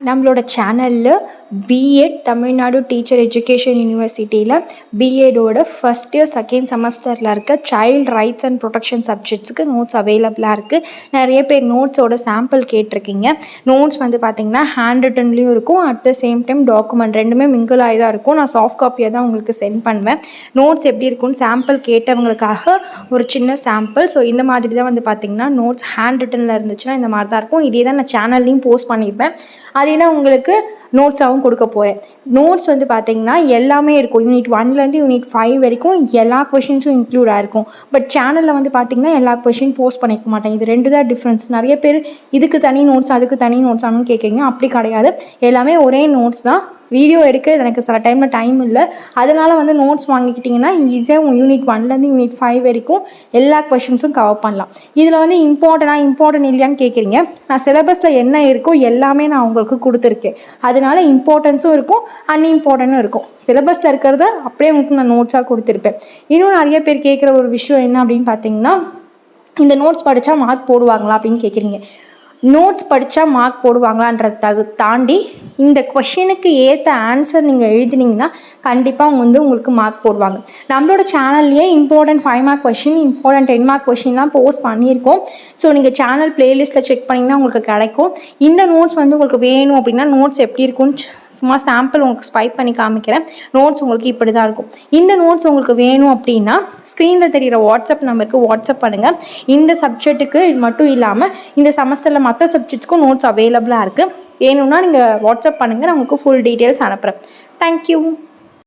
நம்மளோட சேனலில் BEd Tamil Nadu teacher education யூனிவர்சிட்டியில் பிஎடோட ஃபஸ்ட் இயர் செகண்ட் செமஸ்டரில் இருக்க சைல்டு ரைட்ஸ் அண்ட் ப்ரொடெக்ஷன் சப்ஜெக்ட்ஸுக்கு நோட்ஸ் அவைலபிளாக இருக்குது. நிறைய பேர் நோட்ஸோட சாம்பிள் கேட்டிருக்கீங்க. நோட்ஸ் வந்து பார்த்திங்கன்னா ஹேண்ட் ரிட்டன்லேயும் இருக்கும், at the same time document ரெண்டுமே மிங்கிள் ஆகி தான் இருக்கும். நான் சாஃப்ட் காப்பியாக தான் உங்களுக்கு சென்ட் பண்ணுவேன். நோட்ஸ் எப்படி இருக்குன்னு சாம்பிள் கேட்டவங்களுக்காக ஒரு சின்ன சாம்பிள். ஸோ இந்த மாதிரி தான் வந்து பார்த்திங்கன்னா நோட்ஸ் ஹேண்ட் ரிட்டனில் இருந்துச்சுன்னா இந்த மாதிரி தான் இருக்கும். இதே தான் நான் சேனல்லையும் போஸ்ட் பண்ணியிருப்பேன். அதே தான் உங்களுக்கு நோட்ஸாகவும் கொடுக்க போகிறேன். நோட்ஸ் வந்து பார்த்திங்கன்னா எல்லாமே இருக்கும். யூனிட் 1லேருந்து யூனிட் 5 வரைக்கும் எல்லா கொஷின்ஸும் இன்க்ளூட் ஆகிருக்கும். பட் சேனலில் வந்து பார்த்திங்கன்னா எல்லா கொஷின் போஸ்ட் பண்ணிக்க மாட்டேன். இது ரெண்டு தான் டிஃப்ரென்ஸ். நிறைய பேர் இதுக்கு தனி நோட்ஸ் அதுக்கு தனி நோட்ஸ் ஆனு கேட்குறீங்க. அப்படி கிடையாது, எல்லாமே ஒரே நோட்ஸ் தான். வீடியோ எடுக்க எனக்கு சில டைமில் டைம் இல்லை, அதனால் வந்து நோட்ஸ் வாங்கிக்கிட்டிங்கன்னா ஈஸியாக யூனிட் 1லேருந்து யூனிட் 5 வரைக்கும் எல்லா கொஷின்ஸும் கவர் பண்ணலாம். இதில் வந்து இம்பார்ட்டன்ட் இல்லையான்னு கேட்குறீங்க. நான் சிலபஸில் என்ன இருக்கோ எல்லாமே நான் உங்களுக்கு கொடுத்துருக்கேன். அதனால இம்பார்ட்டன்ஸும் இருக்கும், அன்இம்பார்ட்டன்ட்டும் இருக்கும். சிலபஸில் இருக்கிறத அப்படியே உங்களுக்கு நான் நோட்ஸாக கொடுத்துருப்பேன். இன்னும் நிறைய பேர் கேட்குற ஒரு விஷயம் என்ன அப்படின்னு பார்த்தீங்கன்னா, இந்த நோட்ஸ் படித்தா மார்க் போடுவாங்களா அப்படின்னு கேட்குறீங்க. நோட்ஸ் படித்தா மார்க் போடுவாங்களான்றத தாண்டி இந்த கொஷினுக்கு ஏற்ற ஆன்சர் நீங்கள் எழுதினீங்கன்னா கண்டிப்பாக உங்களுக்கு மார்க் போடுவாங்க. நம்மளோட சேனல்லையே important 5 mark question, important 10 mark கொஷின்லாம் போஸ்ட் பண்ணியிருக்கோம். ஸோ நீங்கள் சேனல் பிளேலிஸ்ட்டில் செக் பண்ணிங்கன்னா உங்களுக்கு கிடைக்கும். இந்த நோட்ஸ் வந்து உங்களுக்கு வேணும் அப்படின்னா நோட்ஸ் எப்படி இருக்குன்னு சும்மா சாம்பிள் உங்களுக்கு ஸ்வைப் பண்ணி காமிக்கிறேன். நோட்ஸ் உங்களுக்கு இப்படி தான் இருக்கும். இந்த நோட்ஸ் உங்களுக்கு வேணும் அப்படின்னா ஸ்க்ரீனில் தெரிகிற வாட்ஸ்அப் நம்பருக்கு வாட்ஸ்அப் பண்ணுங்கள். இந்த சப்ஜெக்ட்டுக்கு மட்டும் இல்லாமல் இந்த செமஸ்டரில் மற்ற சப்ஜெக்ட்ஸ்க்கும் நோட்ஸ் அவைலபிளாக இருக்குது. வேணும்னா நீங்கள் வாட்ஸ்அப் பண்ணுங்கள், நான் உங்களுக்கு ஃபுல் டீட்டெயில்ஸ் அனுப்புகிறேன். தேங்க்யூ.